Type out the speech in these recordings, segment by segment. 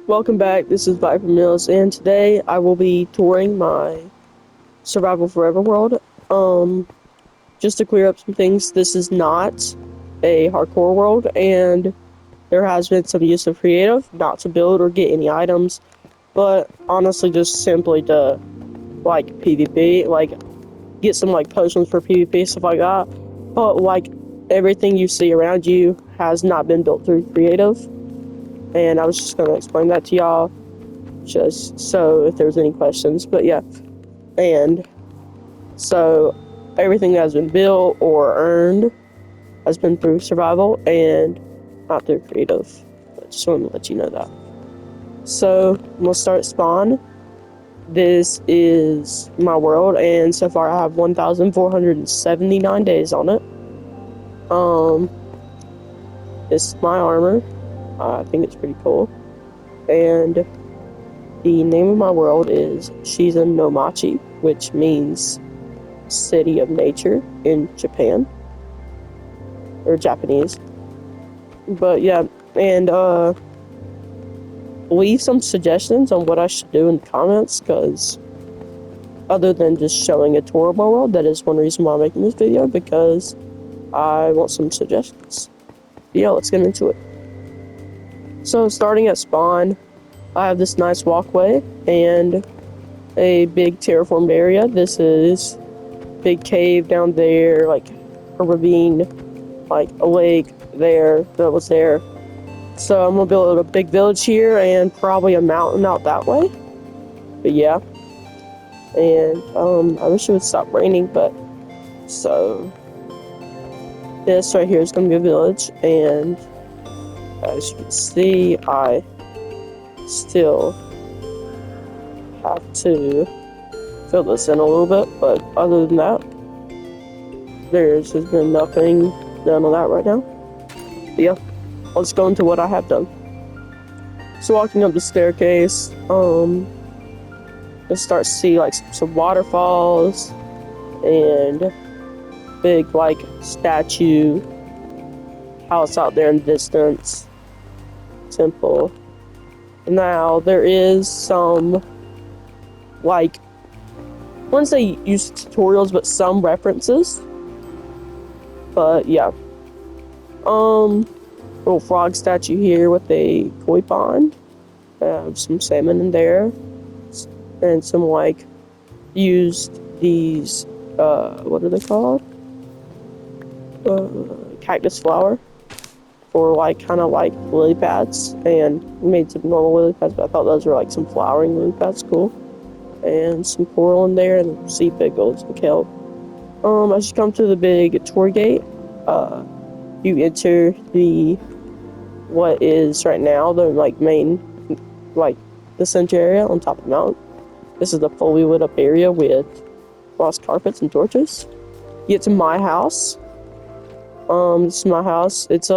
Welcome back. This is Viper Mills, and today I will be touring my Survival Forever world. Just to clear up some things, this is not a hardcore world, and there has been some use of creative, not to build or get any items, but honestly, just simply to PvP, get some potions for PvP stuff like that. But everything you see around you has not been built through creative, and I was just gonna explain that to y'all just so if there's any questions. But yeah, and so everything that has been built or earned has been through survival and not through creative. I just wanted to let you know that. So we'll start spawn. This is my world, and so far I have 1,479 days on it. This is my armor. I think it's pretty cool. And the name of my world is Shizen no Machi, which means City of Nature in Japan, or Japanese. But yeah, and leave some suggestions on what I should do in the comments, because other than just showing a tour of my world, that is one reason why I'm making this video, because I want some suggestions. Yeah, let's get into it. So starting at spawn, I have this nice walkway and a big terraformed area. This is big cave down there, like a ravine, like a lake there that was there. So I'm gonna build a big village here and probably a mountain out that way. But yeah, and I wish it would stop raining, but so this right here is gonna be a village, and as you can see, I still have to fill this in a little bit, but other than that, there's just been nothing done on that right now. But yeah, let's go into what I have done. So walking up the staircase, you'll start to see some waterfalls and big statue house out there in the distance, temple. Now there is some I wouldn't say use tutorials, but some references. But yeah, little frog statue here with a koi pond. Some salmon in there, and some used these what are they called? Cactus flower for kind of lily pads, and made some normal lily pads, but I thought those were some flowering lily pads. Cool. And some coral in there, and sea pickles and kelp. As you come to the big tour gate, you enter what is right now the main the center area on top of the mountain. This is the fully lit up area with moss carpets and torches. You get to my house. This is my house. It's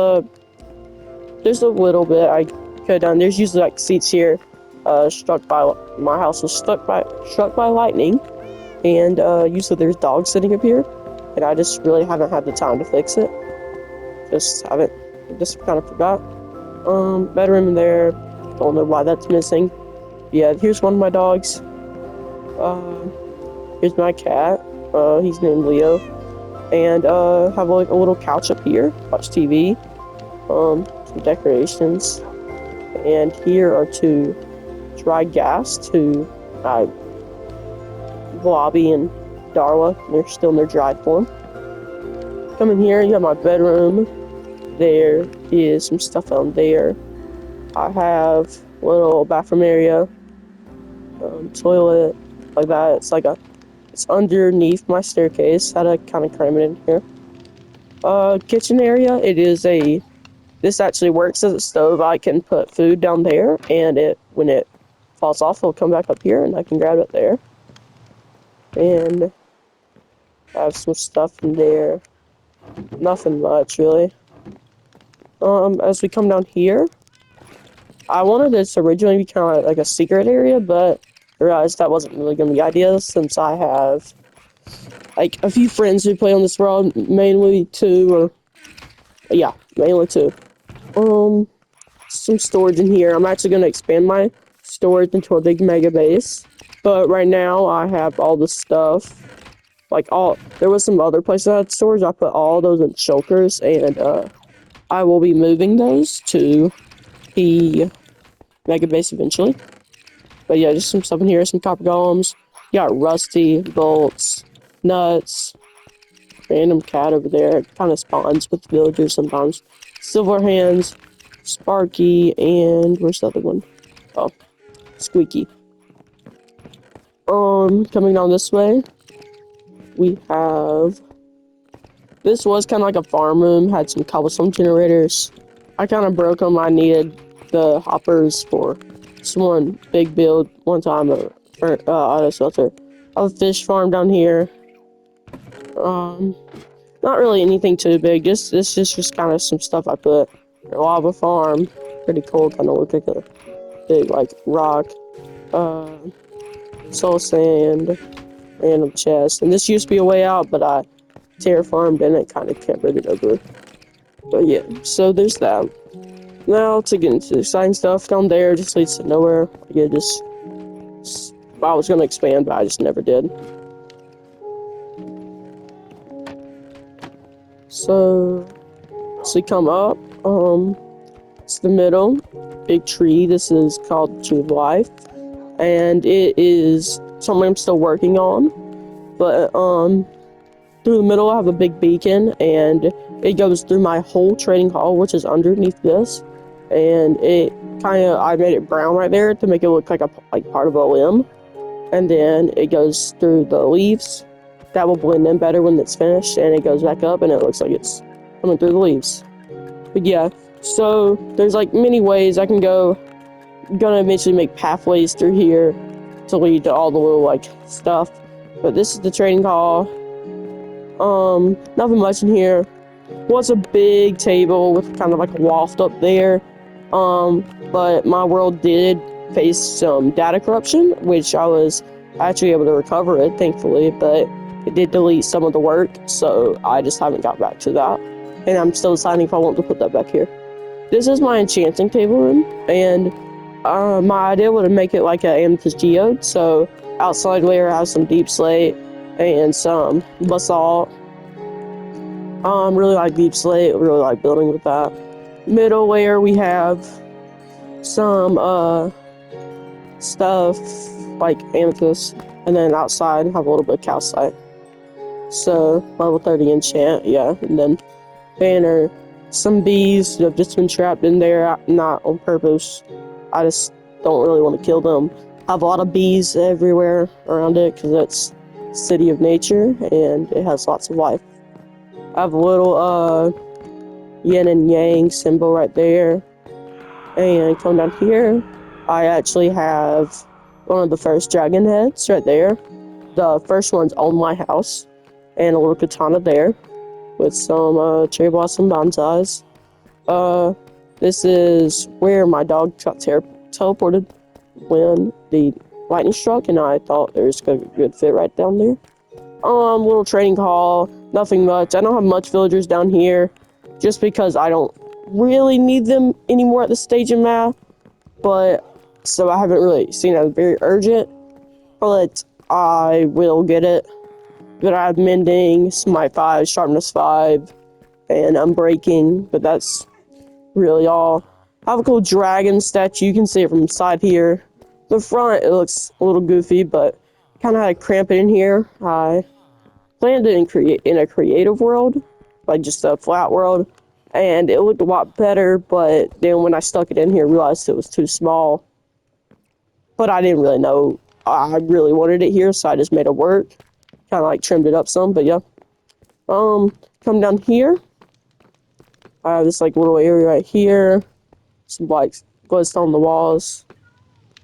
there's a little bit I could have done. There's usually seats here. My house was struck by lightning, and usually there's dogs sitting up here, and I just really haven't had the time to fix it. Just kind of forgot. Bedroom in there. Don't know why that's missing. Yeah, here's one of my dogs. Here's my cat. He's named Leo, and have a little couch up here. Watch TV. Some decorations, and here are two dry gas to Blobby and Darla. They're still in their dried form. Come in here, you have my bedroom. There is some stuff on there. I have a little bathroom area, toilet, like that. It's underneath my staircase. Had to kind of cram it in here. Kitchen area. This actually works as a stove. I can put food down there, and when it falls off, it'll come back up here, and I can grab it there. And I have some stuff in there. Nothing much, really. As we come down here, I wanted this to originally be kind of like a secret area, but I realized that wasn't really going to be ideal, since I have a few friends who play on this world, mainly two. So some storage in here. I'm actually going to expand my storage into a big mega base. But right now, I have all the stuff. Like, there was some other places that had storage. I put all those in shulkers, and I will be moving those to the mega base eventually. But yeah, just some stuff in here, some copper golems. You got rusty, bolts, nuts, random cat over there. It kind of spawns with villagers sometimes. Silver hands, Sparky, and where's the other one? Oh, Squeaky. Coming down this way, we have. This was kind of like a farm room. Had some cobblestone generators. I kind of broke them. I needed the hoppers for one big build one time. Auto shelter. I have a fish farm down here. Not really anything too big. This is just kind of some stuff I put. A lava farm. Pretty cool. Kind of look like a big like rock. Soul sand. Random chest. And this used to be a way out, but I terraformed and it kind of carried it over. But yeah, so there's that. Now to get into the exciting stuff down there, just leads to nowhere. Yeah, I was gonna expand, but I just never did. So we come up. It's the middle, big tree. This is called the Tree of Life, and it is something I'm still working on. But through the middle, I have a big beacon, and it goes through my whole trading hall, which is underneath this. And I made it brown right there to make it look like part of a limb. And then it goes through the leaves. That will blend in better when it's finished, and it goes back up, and it looks like it's coming through the leaves. But yeah, so there's like many ways I can go. I'm gonna eventually make pathways through here to lead to all the little like stuff. But this is the trading hall. Nothing much in here. Was a big table with kind of like a loft up there. But my world did face some data corruption, which I was actually able to recover it, thankfully, but it did delete some of the work, so I just haven't got back to that. And I'm still deciding if I want to put that back here. This is my enchanting table room, and my idea was to make it like an amethyst geode, so outside layer has some deep slate and some basalt. Really like deep slate, really like building with that. Middle layer we have some stuff like amethyst, and then outside have a little bit of calcite. So level 30 enchant, yeah, and then banner. Some bees that have just been trapped in there, not on purpose. I just don't really want to kill them. I have a lot of bees everywhere around it because it's city of nature and it has lots of life. I have a little yin and yang symbol right there. And come down here, I actually have one of the first dragon heads right there. The first one's on my house. And a little katana there with some cherry blossom bonsais. This is where my dog got teleported when the lightning struck, and I thought there was a good fit right down there. Little trading hall, nothing much. I don't have much villagers down here, just because I don't really need them anymore at this stage in math, but so I haven't really seen it as very urgent, but I will get it. But I have mending, smite 5, sharpness 5, and unbreaking, but that's really all. I have a cool dragon statue. You can see it from the side here. The front, it looks a little goofy, but kind of had to cramp it in here. I planned it in a creative world, like just a flat world, and it looked a lot better, but then when I stuck it in here, I realized it was too small. But I didn't really know I really wanted it here, so I just made it work. Kind of like trimmed it up some, but yeah. Come down here. I have this like little area right here. Some like glowstone on the walls,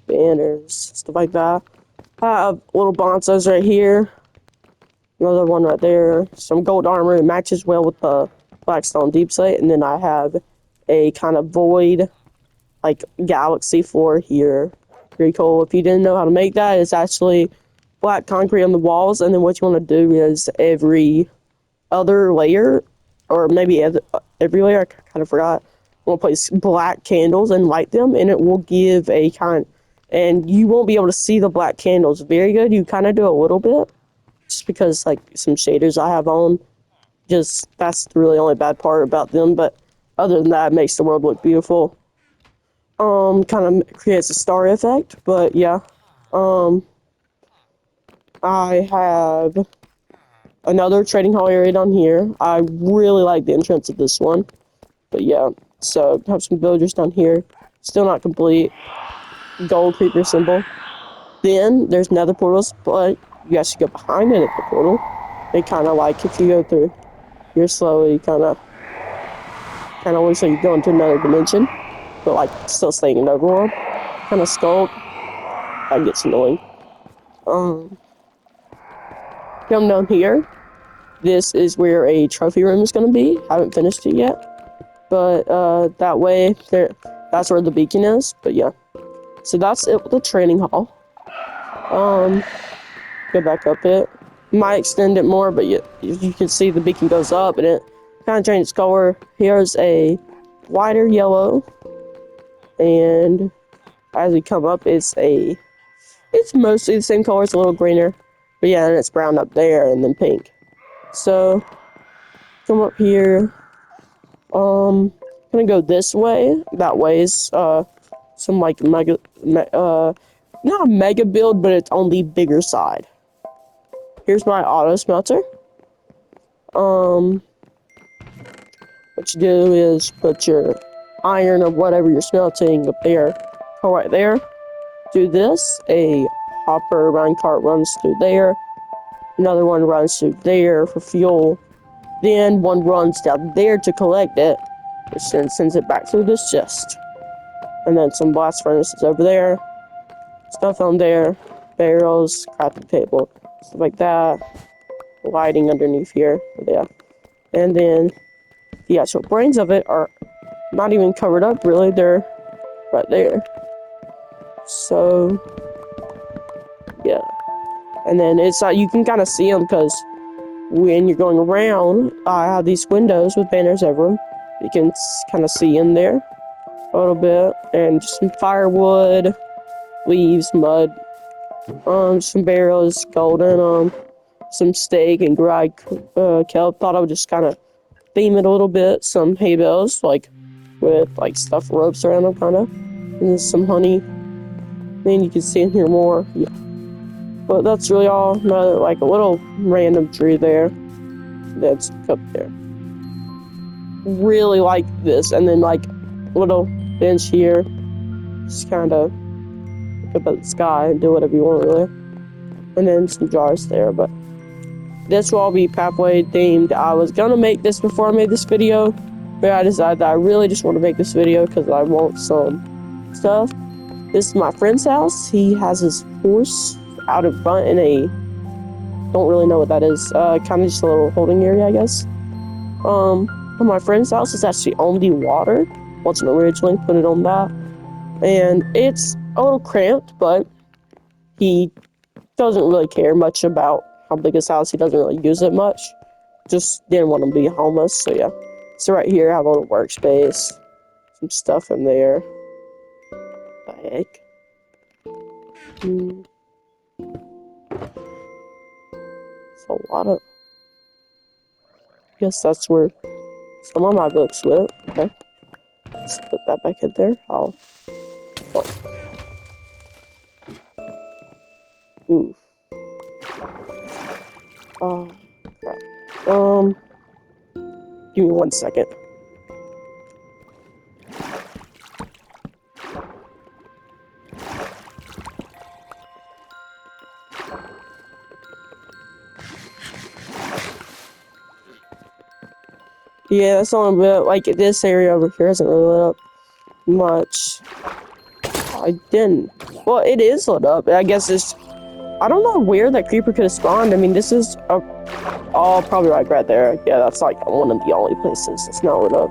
banners, stuff like that. I have little bonsais right here. Another one right there. Some gold armor. It matches well with the blackstone deep slate. And then I have a kind of void, like galaxy floor here. Pretty cool. If you didn't know how to make that, it's actually black concrete on the walls, and then what you want to do is every other layer, or maybe every layer, I kind of forgot, we'll place black candles and light them, and it will give a kind. And you won't be able to see the black candles very good. You kind of do a little bit, just because like some shaders I have on. Just that's the really only bad part about them. But other than that, it makes the world look beautiful. Kind of creates a star effect. But yeah, I have another trading hall area down here. I really like the entrance of this one. But yeah, so have some villagers down here. Still not complete. Gold creeper symbol. Then there's nether portals, but you guys should go behind it at the portal. They kind of like if you go through, you're slowly kind of looks like you go into another dimension, but like still staying in overworld. Kind of sculpt. That gets annoying. Come down here. This is where a trophy room is going to be. Haven't finished it yet, but that way there. That's where the beacon is. But yeah, so that's it with the training hall. Go back up it. Might extend it more, but you can see the beacon goes up and it kind of changes color. Here's a lighter yellow, and as we come up, it's mostly the same color. It's a little greener, but yeah, and it's brown up there and then pink. So come up here. Gonna go this way. That way is some like not a mega build, but it's on the bigger side. Here's my auto smelter. What you do is put your iron or whatever you're smelting up there, go right there. Do this. A hopper minecart runs through there. Another one runs through there for fuel. Then one runs down there to collect it, which then sends it back through this chest. And then some blast furnaces over there. Stuff on there. Barrels, crafting table, stuff like that. Lighting underneath here. Yeah. And then the actual brains of it are not even covered up really, they're right there. So yeah. And then it's like you can kind of see them because when you're going around, I have these windows with banners over them. You can kind of see in there a little bit, and just some firewood, leaves, mud, some barrels, golden, some steak and dried kelp. Thought I would just kind of theme it a little bit. Some hay bales, like with like stuffed ropes around them, kind of, and then some honey. Then you can see in here more. Yeah. But that's really all. Another like a little random tree there. That's up there. Really like this, and then like little bench here. Just kind of look up at the sky and do whatever you want really. And then some jars there, but this will all be pathway themed. I was gonna make this before I made this video, but I decided that I really just want to make this video because I want some stuff. This is my friend's house. He has his horse out in front in a, don't really know what that is, kind of just a little holding area, I guess. My friend's house is actually on the water. Wasn't originally put it on that, and it's a little cramped, but he doesn't really care much about how big his house. He doesn't really use it much. Just didn't want him to be homeless, so yeah. So right here I have a little workspace, some stuff in there. What the heck? It's a lot of. Guess that's where some of my books went. Okay, let's put that back in there. Oh. Ooh. Oh, crap. Give me 1 second. Yeah, that's only a bit, like, this area over here isn't really lit up much. I didn't. Well, it is lit up. I guess it's, I don't know where that creeper could have spawned. I mean, this is a, oh, probably like right there. Yeah, that's like one of the only places that's not lit up.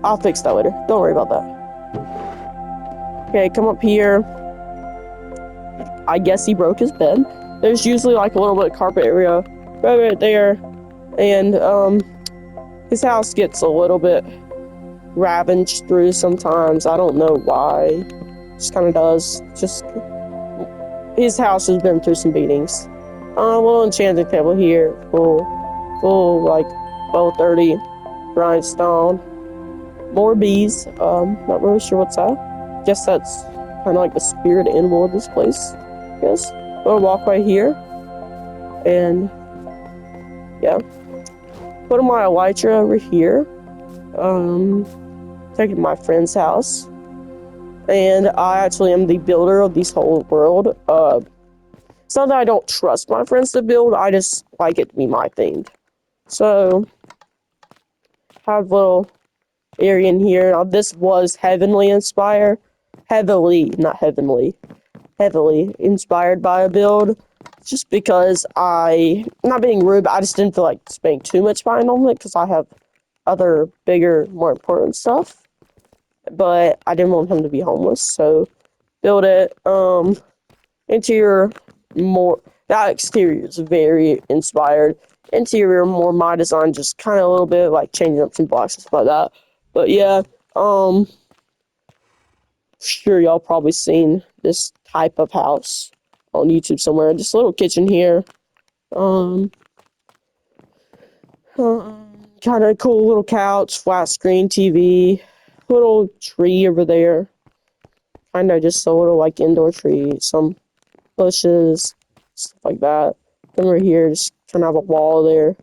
I'll fix that later. Don't worry about that. Okay, come up here. I guess he broke his bed. There's usually like a little bit of carpet area right there. And, His house gets a little bit ravaged through sometimes. I don't know why. Just kind of does. Just his house has been through some beatings. A little enchanting table here, full like level 30 grindstone. More bees. Not really sure what's that. Guess that's kind of like the spirit animal of this place. Yes. Little walkway here, and yeah. Put my elytra over here. Taking my friend's house, and I actually am the builder of this whole world. It's not that I don't trust my friends to build, I just like it to be my thing. So, have a little area in here. Now, this was heavily inspired. Not heavenly. Heavily inspired by a build. Just because not being rude, but I just didn't feel like spending too much time on it because I have other, bigger, more important stuff. But I didn't want him to be homeless, so build it. Interior, more, that exterior is very inspired. Interior, more my design, just kind of a little bit like changing up some blocks and stuff like that. But yeah, sure y'all probably seen this type of house on YouTube somewhere. Just a little kitchen here. Kind of cool little couch, flat screen TV, little tree over there. Kind of just a little like indoor tree, some bushes, stuff like that. Come right here, just kind of have a wall there.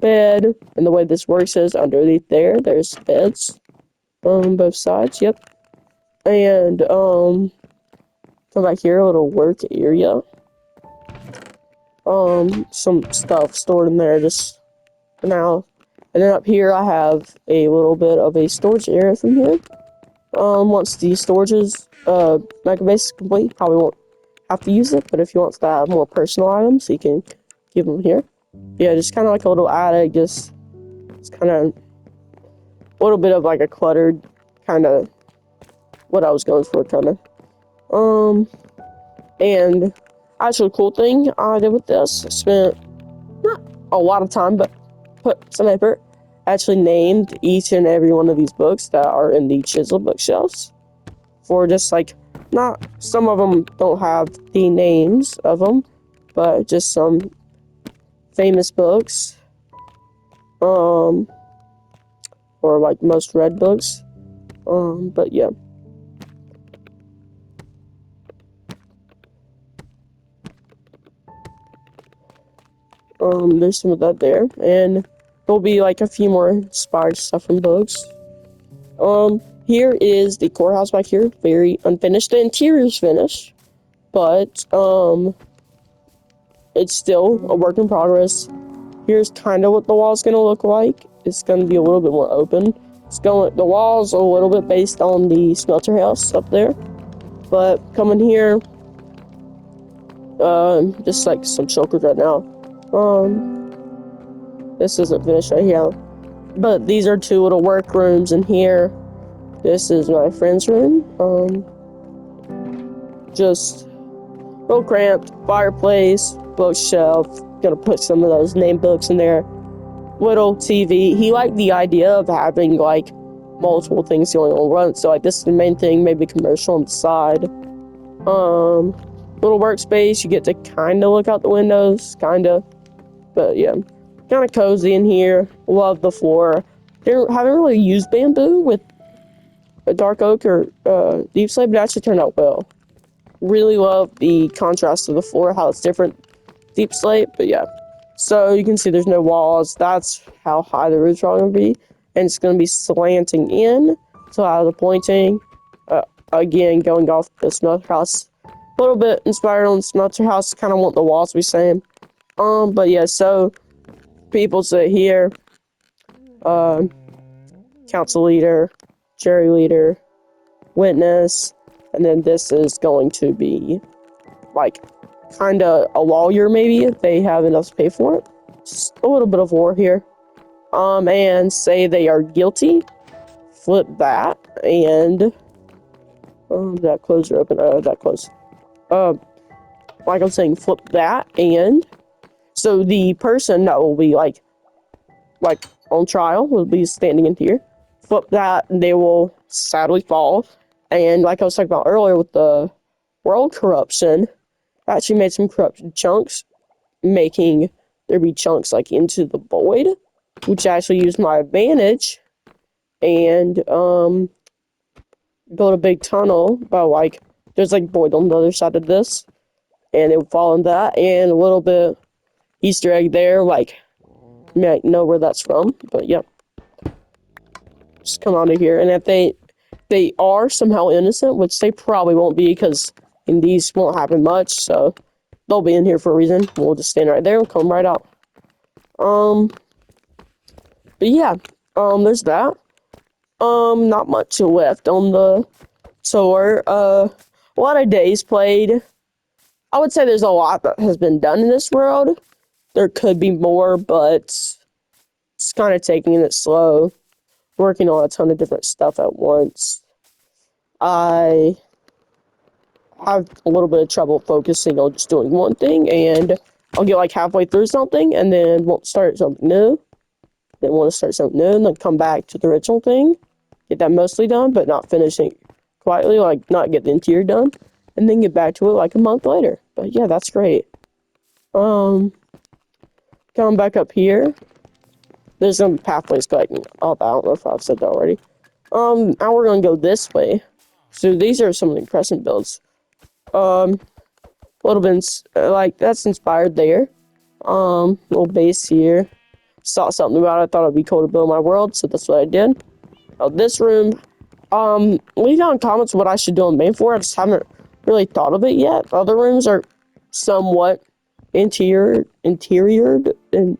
Bed, and the way this works is underneath there's beds on both sides, yep. And, come back here, a little work area. Some stuff stored in there just for now. And then up here, I have a little bit of a storage area from here. Once the storage is, mega base is complete, probably won't have to use it, but if you want to have more personal items, you can give them here. Yeah, just kind of like a little attic, just kind of a little bit of like a cluttered kind of what I was going for, kind of. And actually, cool thing I did with this, I spent not a lot of time, but put some effort. Actually named each and every one of these books that are in the chisel bookshelves for just like, not, some of them don't have the names of them, but just some famous books, or like most read books, but yeah. There's some of that there, and there'll be like a few more inspired stuff from books. Here is the courthouse back here, very unfinished. The interior's finished, but, it's still a work in progress. Here's kind of what the wall's gonna look like. It's gonna be a little bit more open. The wall's a little bit based on the smelter house up there, but coming here, just like some chokers right now. This isn't finished right here, but these are two little work rooms in here. This is my friend's room. Just a little cramped, fireplace, bookshelf. Gonna put some of those name books in there. Little TV. He liked the idea of having like multiple things going on once. So like this is the main thing, maybe commercial on the side. Little workspace. You get to kind of look out the windows, kind of. But yeah, kind of cozy in here. Love the floor. Haven't really used bamboo with a dark oak or deep slate, but it actually turned out well. Really love the contrast of the floor, how it's different deep slate, but yeah. So you can see there's no walls. That's how high the roof's going to be, and it's going to be slanting in, so out of the pointing. Again, going off the smelter house. A little bit inspired on the smelter house. Kind of want the walls to be same. But yeah, so people sit here. Council leader, jury leader, witness, and then this is going to be like kind of a lawyer, maybe if they have enough to pay for it. Just a little bit of lore here. And say they are guilty. Flip that, and that closed or open? That closed. Like I'm saying, flip that, and so the person that will be like on trial will be standing in here. Flip that, and they will sadly fall. And like I was talking about earlier with the world corruption, I actually made some corrupted chunks, making there be chunks like into the void, which I actually used my advantage and build a big tunnel by like there's like void on the other side of this, and it would fall in that, and a little bit Easter egg there, like you might know where that's from, but yeah. Just come out of here, and if they are somehow innocent, which they probably won't be, because in these won't happen much, so they'll be in here for a reason. We'll just stand right there and come right out. But yeah, there's that. Not much left on the tour. A lot of days played. I would say there's a lot that has been done in this world. There could be more, but it's kind of taking it slow. Working on a ton of different stuff at once. I have a little bit of trouble focusing on just doing one thing, and I'll get like halfway through something and then won't start something new. Then want to start something new and then come back to the original thing. Get that mostly done, but not finishing quietly, like not get the interior done, and then get back to it like a month later. But yeah, that's great. Coming back up here. There's some pathways collecting up. I don't know if I've said that already. Now we're gonna go this way. So these are some of the crescent builds. A little bit like that's inspired there. Little base here. Saw something about it. I thought it'd be cool to build my world, so that's what I did. This room. Leave down in comments what I should do on main floor. I just haven't really thought of it yet. Other rooms are somewhat interiored and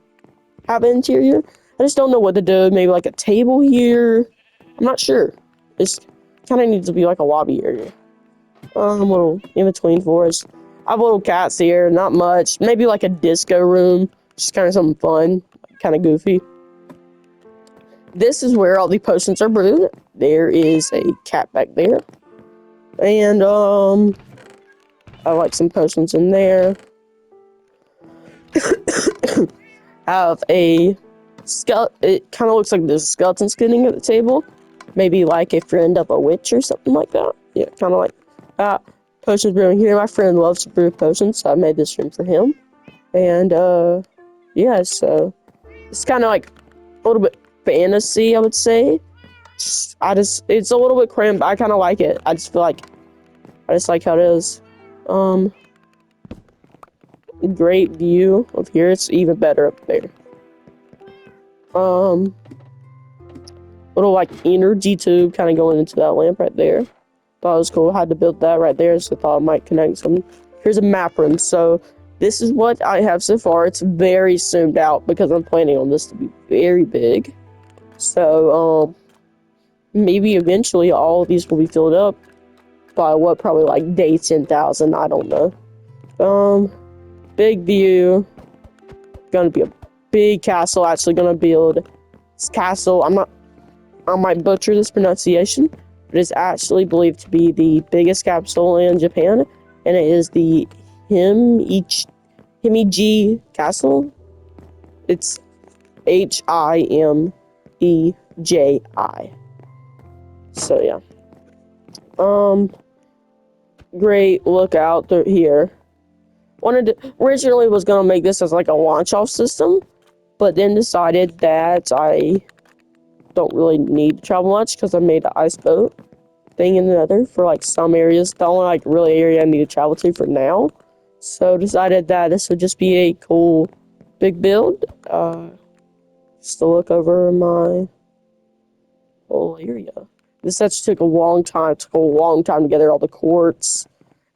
have an interior. I just don't know what to do. Maybe like a table here. I'm not sure. It's kind of needs to be like a lobby area. A little in between floors. I have little cats here. Not much. Maybe like a disco room. Just kind of something fun. Kind of goofy. This is where all the potions are brewed. There is a cat back there. And, I like some potions in there. Have a skeleton. It kind of looks like there's a skeleton sitting at the table. Maybe like a friend of a witch or something like that. Yeah, kind of like that. Potions brewing here. My friend loves to brew potions, so I made this room for him. And, yeah, so it's kind of like a little bit fantasy, I would say. It's a little bit cramped, but I kind of like it. I just like how it is. Great view of here. It's even better up there. Little like energy tube kind of going into that lamp right there. Thought it was cool. Had to build that right there, so I thought I might connect some. Here's a map room. So this is what I have so far. It's very zoomed out because I'm planning on this to be very big. So maybe eventually all of these will be filled up by what, probably like day 10,000. I don't know. Big view. Gonna be a big castle. Actually gonna build this castle. I might butcher this pronunciation, but it's actually believed to be the biggest castle in Japan, and it is the Himeji Castle. It's Himeji. So yeah. Great lookout through here. Originally was gonna make this as like a launch off system, but then decided that I don't really need to travel much because I made an ice boat thing in the nether for like some areas. The only like really area I need to travel to for now. So decided that this would just be a cool big build. Just to look over my whole area. This actually took a long time. It took a long time to gather all the quartz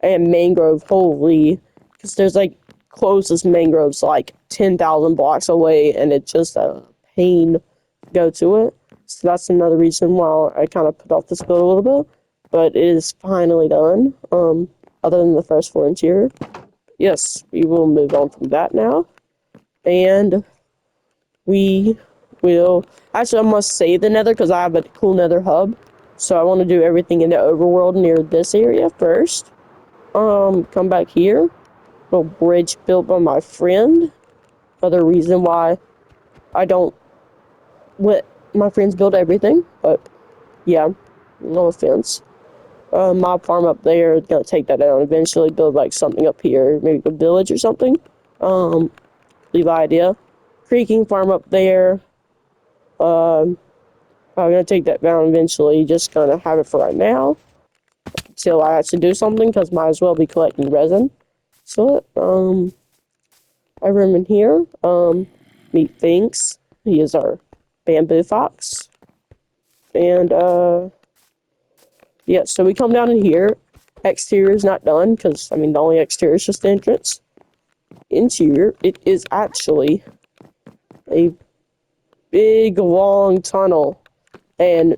and mangrove. Holy, because there's like closest mangroves like 10,000 blocks away, and it's just a pain to go to it. So that's another reason why I kind of put off this build a little bit. But it is finally done. Other than the first floor interior. Yes, we will move on from that now. And we will... Actually, I must save the nether because I have a cool nether hub. So I want to do everything in the overworld near this area first. Come back here. Little bridge built by my friend. Other reason why I don't what my friends build everything, but yeah, no offense. Mob farm up there, gonna take that down eventually, build like something up here, maybe a village or something. Um, leave idea. Creeking farm up there. Um, I'm gonna take that down eventually, just gonna have it for right now until I actually do something, because might as well be collecting resin. So, I room in here. Meet Finks. He is our bamboo fox. And, yeah, so we come down in here. Exterior is not done, because, I mean, the only exterior is just the entrance. Interior, it is actually a big, long tunnel. And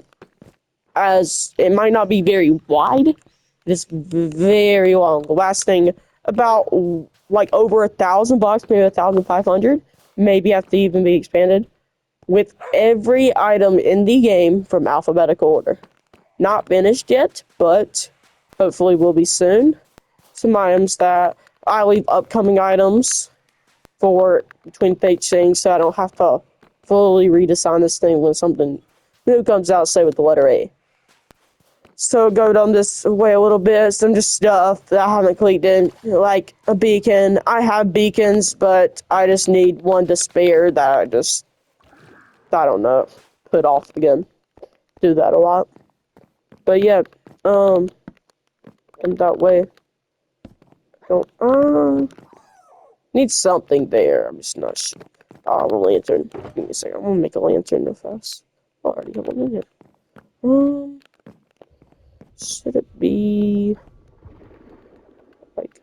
as it might not be very wide, it is very long. Lasting about like over 1,000 bucks, maybe 1,500. Maybe have to even be expanded with every item in the game from alphabetical order. Not finished yet, but hopefully will be soon. Some items that I leave upcoming items for between page things, so I don't have to fully redesign this thing when something new comes out, say with the letter A. So go down this way a little bit, some just stuff that I haven't completed, like a beacon. I have beacons, but I just need one to spare that I don't know, put off again. Do that a lot. But yeah, and that way, don't, need something there. I'm just not sure. Oh, a lantern. Give me a second. I'm gonna make a lantern real fast. I already have one in here. Um, should it be like,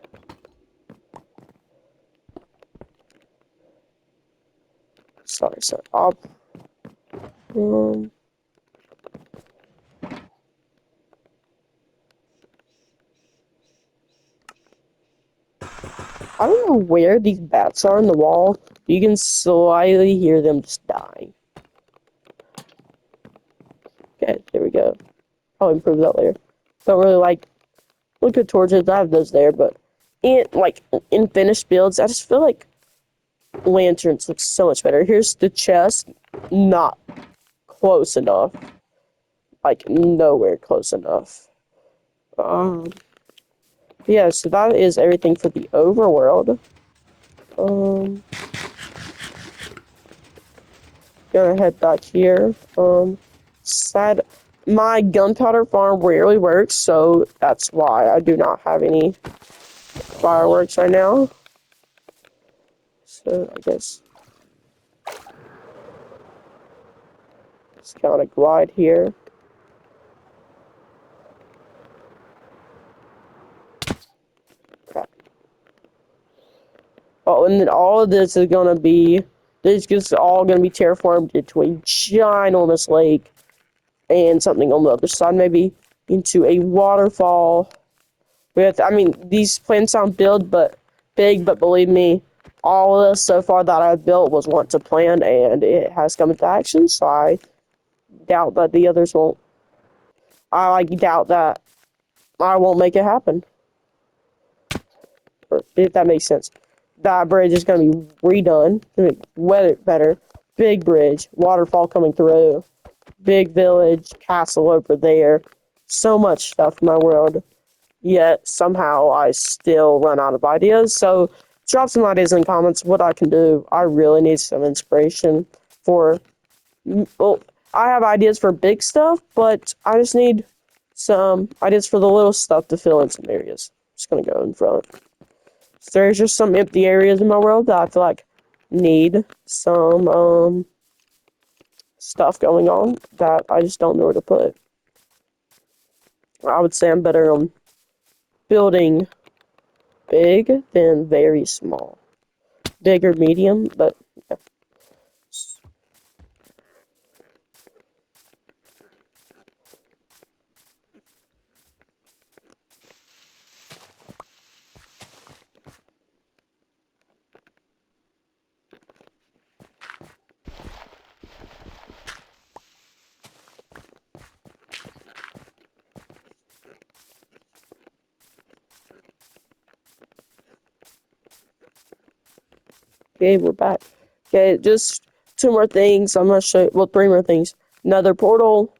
sorry. Um, I don't know where these bats are in the wall. You can slightly hear them just dying. Okay, there we go. I'll improve that later. Don't really like liquid torches. I have those there, but in finished builds, I just feel like lanterns look so much better. Here's the chest, not close enough. Like nowhere close enough. Um, yeah. So that is everything for the overworld. Um, gonna head back here. Sad. My gunpowder farm rarely works, so that's why I do not have any fireworks right now. So I guess just kind of glide here. Crap. Oh, and then all of this is gonna be, this is all gonna be terraformed into a ginormous lake and something on the other side, maybe into a waterfall. With, I mean, these plans sound big, but believe me, all of this so far that I've built was once a plan, and it has come into action. So I doubt that the others won't. I doubt that I won't make it happen, or if that makes sense. That bridge is going to be redone, to make weather better. Big bridge, waterfall coming through, big village, castle over there. So much stuff in my world. Yet somehow I still run out of ideas. So drop some ideas in the comments what I can do. I really need some inspiration for, well, I have ideas for big stuff, but I just need some ideas for the little stuff to fill in some areas. Just gonna go in front. So there's just some empty areas in my world that I feel like need some stuff going on that I just don't know where to put. I would say I'm better on building big than very small. Big or medium, but yeah. Okay, we're back. Okay, just 2 more things. I'm gonna show you, well, 3 more things. Nether portal,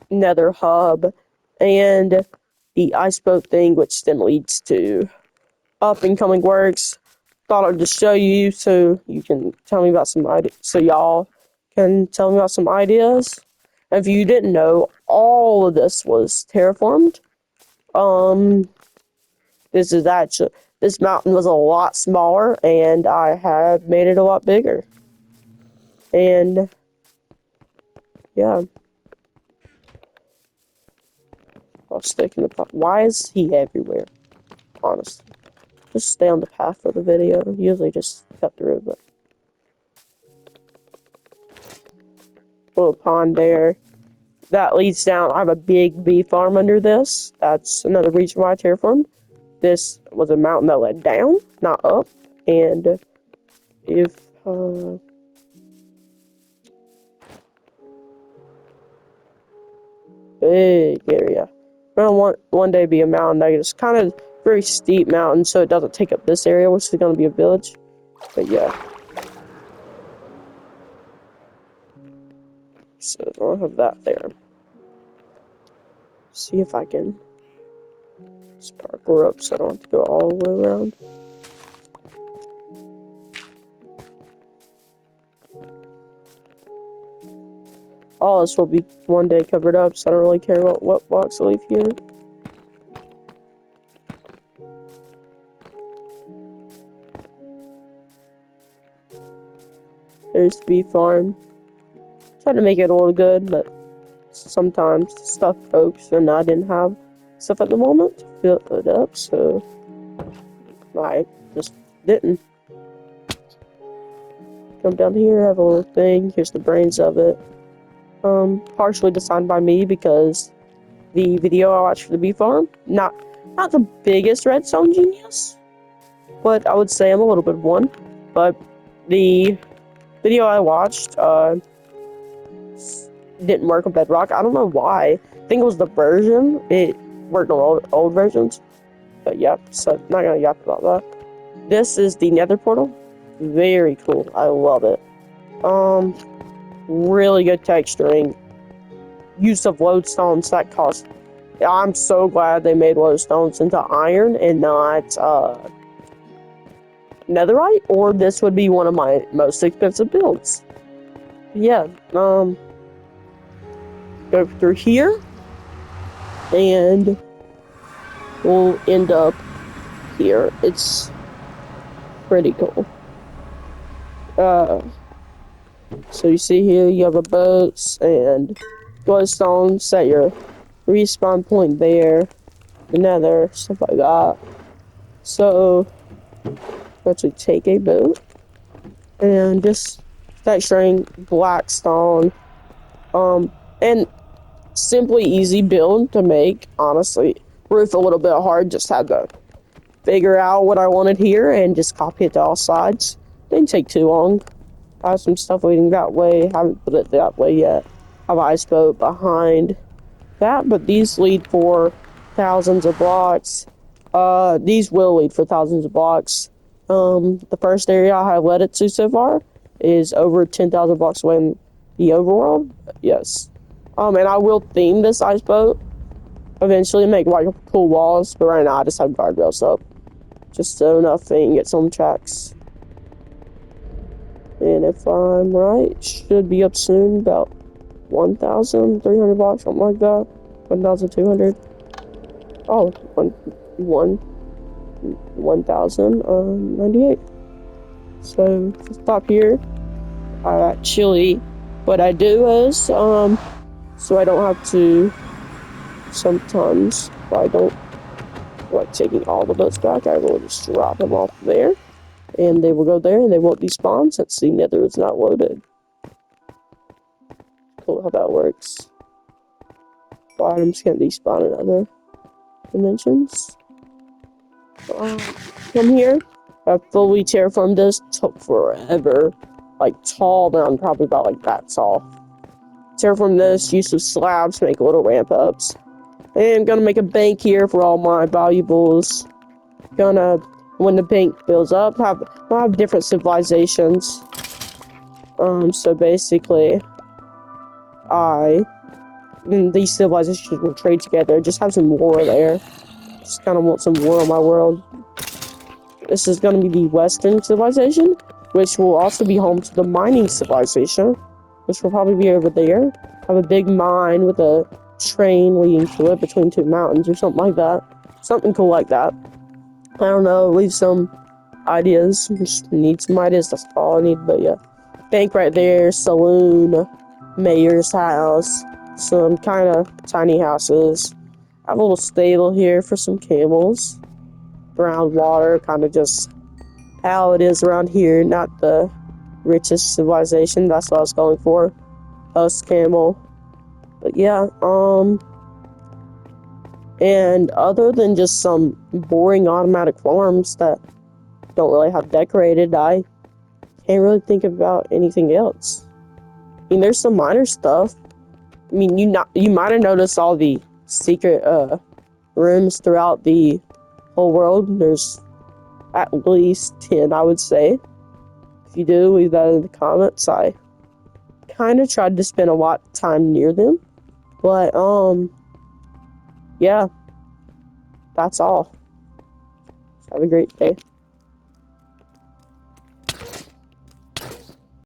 nether hub, and the ice boat thing, which then leads to up and coming works. Thought I'd just show you so you can tell me about some ideas, so y'all can tell me about some ideas. If you didn't know, all of this was terraformed. This mountain was a lot smaller, and I have made it a lot bigger. And yeah, I'll stick in the pot. Why is he everywhere? Honestly, just stay on the path for the video. Usually just cut through, but little pond there. That leads down. I have a big bee farm under this. That's another reason why I terraformed. This was a mountain that led down, not up. And if big area. I don't want one day be a mountain that is kind of very steep mountain, so it doesn't take up this area, which is going to be a village. But yeah. So I'll have that there. See if I can just parkour up so I don't have to go all the way around. All this will be one day covered up, so I don't really care about what blocks I leave here. There's the bee farm. Trying to make it all good, but sometimes stuff pokes, and I didn't have stuff at the moment to fill it up, so I just didn't. Come down here, have a little thing. Here's the brains of it. Partially designed by me because the video I watched for the bee farm, not the biggest redstone genius, but I would say I'm a little bit of one. But the video I watched didn't work on Bedrock. I don't know why. I think it was the version. It worked on old versions. But yeah, so not gonna yap about that. This is the Nether portal. Very cool. I love it. Really good texturing. Use of lodestones that cost. I'm so glad they made lodestones into iron and not netherite, or this would be one of my most expensive builds. Yeah, go through here, and we'll end up here. It's pretty cool. So you see here, you have a boats and glowstone. Set your respawn point there, the nether, stuff like that. So actually take a boat and just texturing black stone, and simply easy build to make. Honestly, roof a little bit hard. Just had to figure out what I wanted here and just copy it to all sides. Didn't take too long. I have some stuff leading that way. Haven't put it that way yet. I have an ice boat behind that, but these lead for thousands of blocks. These will lead for thousands of blocks. The first area I have led it to so far is over 10,000 blocks away in the overworld. Yes. And I will theme this ice boat eventually, make like cool walls, but right now I just have guardrails up. Just so nothing gets on tracks. And if I'm right, should be up soon, about 1,300 blocks, something like that. 1,200. Oh, 1,098. So, to stop here, I actually, what I do is, so I don't have to, sometimes, if I don't like taking all the boats back, I will just drop them off there, and they will go there, and they won't despawn since the nether is not loaded. Cool how that works. Items can't despawn in other dimensions. From here, I fully terraformed this. Took forever. Like tall down, probably about like that tall. Terraform this, use some slabs to make little ramp ups. And gonna make a bank here for all my valuables. Gonna, when the bank fills up, I'll have different civilizations. So basically, I these civilizations will trade together. Just have some war there. Just kind of want some war on my world. This is going to be the Western civilization, which will also be home to the mining civilization, which will probably be over there. Have a big mine with a train leading to it between two mountains or something like that. Something cool like that. I don't know, leave some ideas. Just need some ideas, that's all I need, but yeah. Bank right there, saloon, mayor's house, some kind of tiny houses. I have a little stable here for some camels. Brown water, kind of just how it is around here, not the richest civilization. That's what I was going for. Post camel. But yeah, and other than just some boring automatic farms that don't really have decorated, I can't really think about anything else. I mean, there's some minor stuff. I mean, you might have noticed all the secret rooms throughout the whole world. There's at least 10, I would say. If you do, leave that in the comments. I kind of tried to spend a lot of time near them, but yeah, that's all. Have a great day.